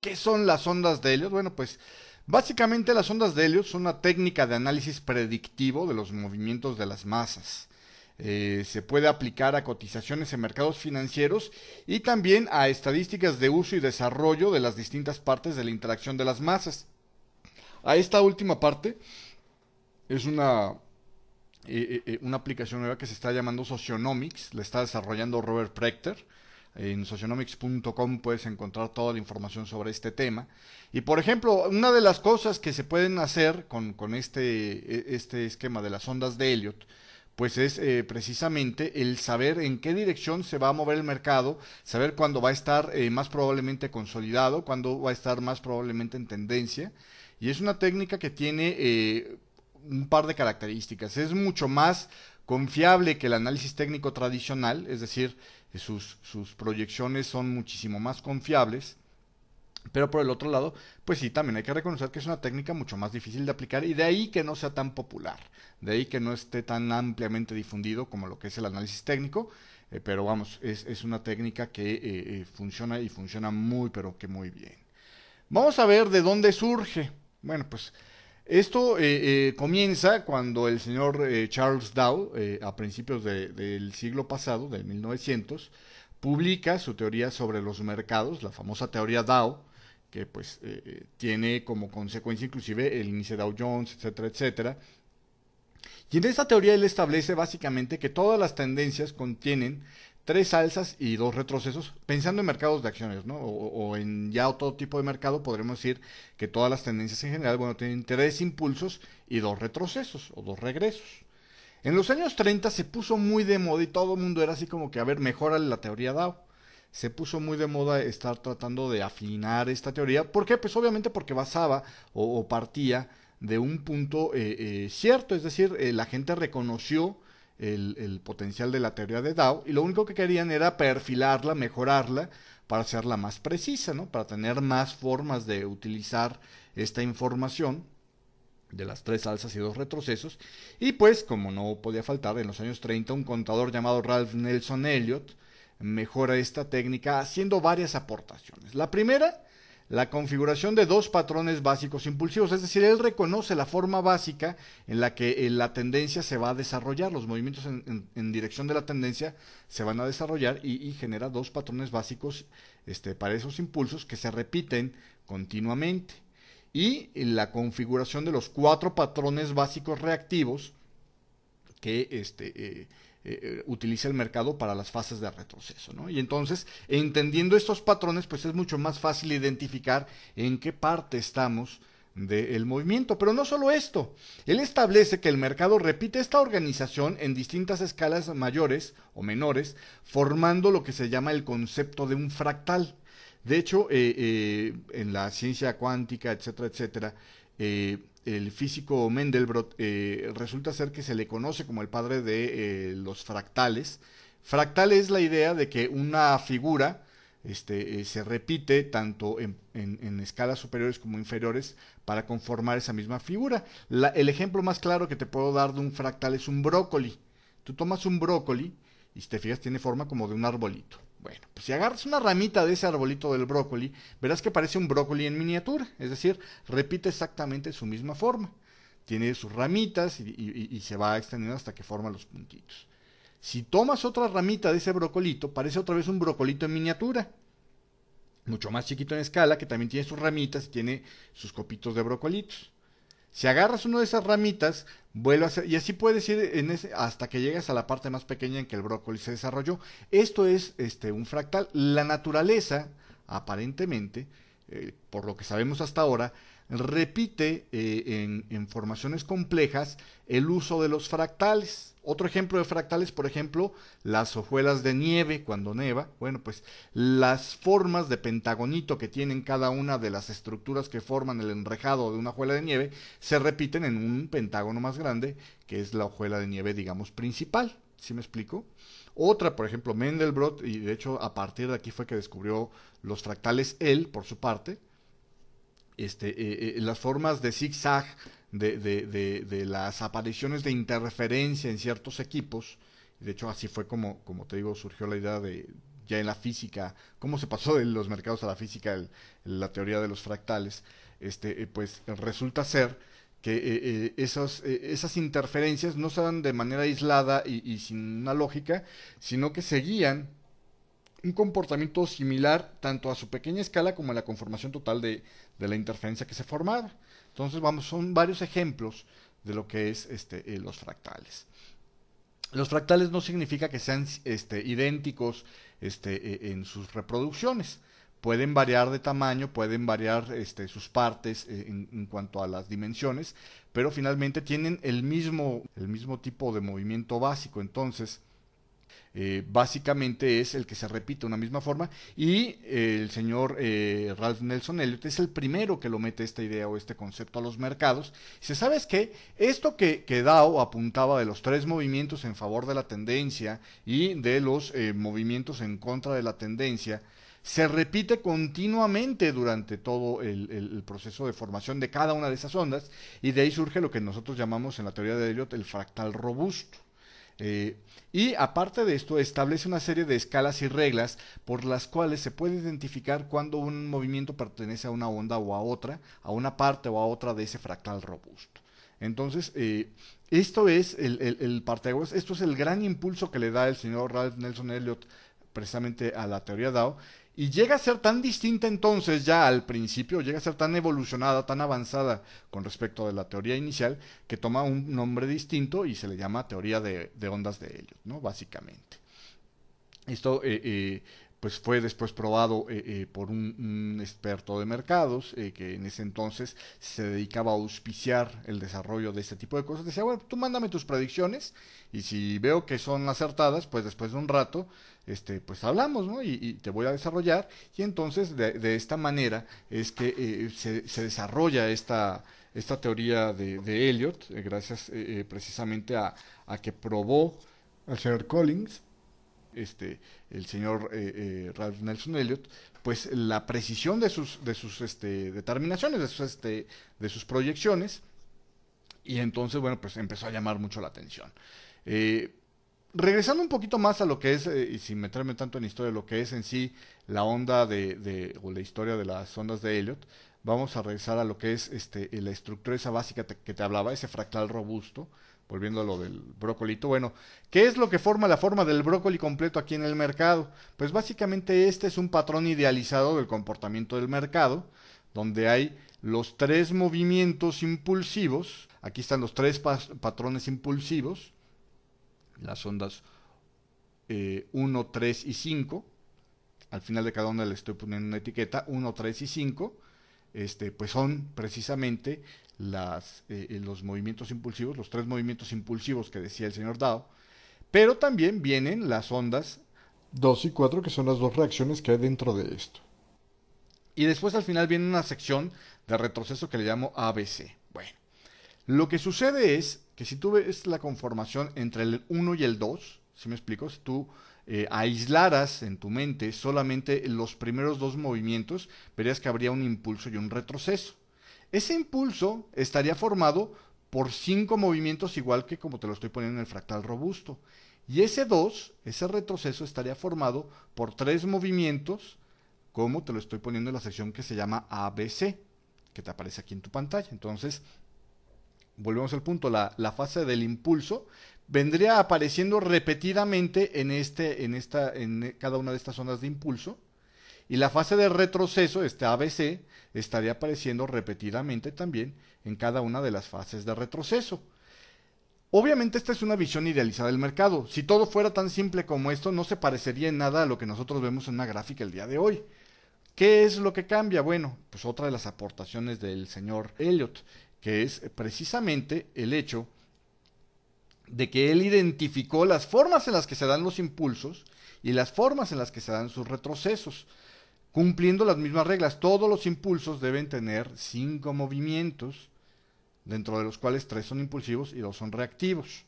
¿Qué son las ondas de Elliot? Bueno, pues básicamente las ondas de Elliot son una técnica de análisis predictivo de los movimientos de las masas. Se puede aplicar a cotizaciones en mercados financieros y también a estadísticas de uso y desarrollo de las distintas partes de la interacción de las masas. A esta última parte es una aplicación nueva que se está llamando Socionomics, la está desarrollando Robert Prechter. En socionomics.com puedes encontrar toda la información sobre este tema. Y por ejemplo, una de las cosas que se pueden hacer con este esquema de las ondas de Elliot, pues es precisamente el saber en qué dirección se va a mover el mercado, saber cuándo va a estar más probablemente consolidado, cuándo va a estar más probablemente en tendencia. Y es una técnica que tiene un par de características. Es mucho más confiable que el análisis técnico tradicional, es decir, sus proyecciones son muchísimo más confiables. Pero por el otro lado, pues sí, también hay que reconocer que es una técnica mucho más difícil de aplicar y de ahí que no sea tan popular, de ahí que no esté tan ampliamente difundido como lo que es el análisis técnico, pero vamos, es una técnica que funciona y funciona muy, pero que muy bien. Vamos a ver de dónde surge. Bueno, pues esto comienza cuando el señor Charles Dow, a principios del siglo pasado, del 1900, publica su teoría sobre los mercados, la famosa teoría Dow, que pues tiene como consecuencia inclusive el índice Dow Jones, etcétera, etcétera. Y en esta teoría él establece básicamente que todas las tendencias contienen tres alzas y dos retrocesos, pensando en mercados de acciones, ¿no? O en ya otro tipo de mercado, podremos decir que todas las tendencias en general, bueno, tienen tres impulsos y dos retrocesos o dos regresos. En los años 30 se puso muy de moda y todo el mundo era así como que, a ver, mejora la teoría Dow. Se puso muy de moda estar tratando de afinar esta teoría. ¿Por qué? Pues obviamente porque basaba o partía de un punto cierto, es decir, la gente reconoció el potencial de la teoría de Dow y lo único que querían era perfilarla, mejorarla para hacerla más precisa, ¿no? Para tener más formas de utilizar esta información de las tres alzas y dos retrocesos. Y pues, como no podía faltar, en los años 30 un contador llamado Ralph Nelson Elliott mejora esta técnica haciendo varias aportaciones. La primera, la configuración de dos patrones básicos impulsivos, es decir, él reconoce la forma básica en la que la tendencia se va a desarrollar, los movimientos en dirección de la tendencia se van a desarrollar y genera dos patrones básicos para esos impulsos que se repiten continuamente. Y la configuración de los cuatro patrones básicos reactivos que utiliza el mercado para las fases de retroceso, ¿no? Y entonces, entendiendo estos patrones, pues es mucho más fácil identificar en qué parte estamos del movimiento. Pero no solo esto, él establece que el mercado repite esta organización en distintas escalas mayores o menores, formando lo que se llama el concepto de un fractal. De hecho, en la ciencia cuántica, etcétera, etcétera, el físico Mendelbrot resulta ser que se le conoce como el padre de los fractales. Fractal es la idea de que una figura se repite tanto en escalas superiores como inferiores para conformar esa misma figura. El ejemplo más claro que te puedo dar de un fractal es un brócoli. Tú tomas un brócoli y si te fijas tiene forma como de un arbolito. Bueno, pues si agarras una ramita de ese arbolito del brócoli, verás que parece un brócoli en miniatura, es decir, repite exactamente su misma forma. Tiene sus ramitas y se va extendiendo hasta que forma los puntitos. Si tomas otra ramita de ese brocolito, parece otra vez un brocolito en miniatura, mucho más chiquito en escala, que también tiene sus ramitas y tiene sus copitos de brocolitos. Si agarras una de esas ramitas, vuelve a hacer, y así puedes ir hasta que llegas a la parte más pequeña en que el brócoli se desarrolló. Esto es un fractal. La naturaleza, aparentemente, por lo que sabemos hasta ahora, repite en formaciones complejas el uso de los fractales. Otro ejemplo de fractales, por ejemplo, las hojuelas de nieve cuando neva. Bueno, pues las formas de pentagonito que tienen cada una de las estructuras que forman el enrejado de una hojuela de nieve se repiten en un pentágono más grande, que es la hojuela de nieve, digamos, principal. ¿Sí me explico? Otra, por ejemplo, Mendelbrot, y de hecho a partir de aquí fue que descubrió los fractales él, por su parte, las formas de zigzag de las apariciones de interferencia en ciertos equipos. De hecho, así fue como te digo, surgió la idea de ya en la física, cómo se pasó de los mercados a la física, la teoría de los fractales, pues resulta ser que esas interferencias no se dan de manera aislada y sin una lógica, sino que seguían un comportamiento similar tanto a su pequeña escala como a la conformación total de la interferencia que se formaba. Entonces, vamos, son varios ejemplos de lo que es los fractales. Los fractales no significa que sean idénticos en sus reproducciones. Pueden variar de tamaño, pueden variar sus partes en cuanto a las dimensiones, pero finalmente tienen el mismo tipo de movimiento básico. Entonces, básicamente es el que se repite de una misma forma, y el señor Ralph Nelson Elliott es el primero que lo mete esta idea o este concepto a los mercados. Dice, ¿sabes qué? Esto que Dow apuntaba de los 3 movimientos en favor de la tendencia y de los movimientos en contra de la tendencia, se repite continuamente durante todo el proceso de formación de cada una de esas ondas, y de ahí surge lo que nosotros llamamos en la teoría de Elliott el fractal robusto. Y aparte de esto, establece una serie de escalas y reglas por las cuales se puede identificar cuando un movimiento pertenece a una onda o a otra, a una parte o a otra de ese fractal robusto. Entonces, esto es el parteaguas, esto es el gran impulso que le da el señor Ralph Nelson Elliott precisamente a la teoría Dow, y llega a ser tan distinta entonces ya al principio, llega a ser tan evolucionada, tan avanzada con respecto de la teoría inicial, que toma un nombre distinto y se le llama teoría de ondas de Elliott, ¿no? Básicamente. Esto pues fue después probado por un experto de mercados que en ese entonces se dedicaba a auspiciar el desarrollo de este tipo de cosas. Decía, bueno, tú mándame tus predicciones y si veo que son acertadas, pues después de un rato, pues hablamos, ¿no? Y te voy a desarrollar. Y entonces de esta manera es que se desarrolla esta teoría de Elliott, gracias precisamente a que probó al señor Collins, el señor Ralph Nelson Elliott, pues la precisión de sus determinaciones, de sus proyecciones, y entonces, bueno, pues empezó a llamar mucho la atención. Regresando un poquito más a lo que es, y sin meterme tanto en historia, lo que es en sí la onda o la historia de las ondas de Elliott, vamos a regresar a lo que es la estructura esa básica que te hablaba, ese fractal robusto. Volviendo a lo del brócolito, bueno, ¿qué es lo que forma la forma del brócoli completo aquí en el mercado? Pues básicamente este es un patrón idealizado del comportamiento del mercado, donde hay los 3 movimientos impulsivos, aquí están los 3 patrones impulsivos, las ondas 1, 3 y 5, al final de cada onda le estoy poniendo una etiqueta, 1, 3 y 5, pues son precisamente los movimientos impulsivos, los 3 movimientos impulsivos que decía el señor Dow, pero también vienen las ondas 2 y 4, que son las 2 reacciones que hay dentro de esto. Y después al final viene una sección de retroceso que le llamo ABC. Bueno, lo que sucede es que si tú ves la conformación entre el 1 y el 2, ¿sí me explico? Si tú aislaras en tu mente solamente los primeros 2 movimientos, verías que habría un impulso y un retroceso. Ese impulso estaría formado por 5 movimientos, igual que como te lo estoy poniendo en el fractal robusto. Y ese retroceso, estaría formado por 3 movimientos, como te lo estoy poniendo en la sección que se llama ABC, que te aparece aquí en tu pantalla. Entonces, volvemos al punto, la fase del impulso vendría apareciendo repetidamente en cada una de estas ondas de impulso, y la fase de retroceso, ABC, estaría apareciendo repetidamente también en cada una de las fases de retroceso. Obviamente esta es una visión idealizada del mercado. Si todo fuera tan simple como esto, no se parecería en nada a lo que nosotros vemos en una gráfica el día de hoy. ¿Qué es lo que cambia? Bueno, pues otra de las aportaciones del señor Elliott, que es precisamente el hecho de que él identificó las formas en las que se dan los impulsos y las formas en las que se dan sus retrocesos, cumpliendo las mismas reglas. Todos los impulsos deben tener 5 movimientos, dentro de los cuales 3 son impulsivos y 2 son reactivos.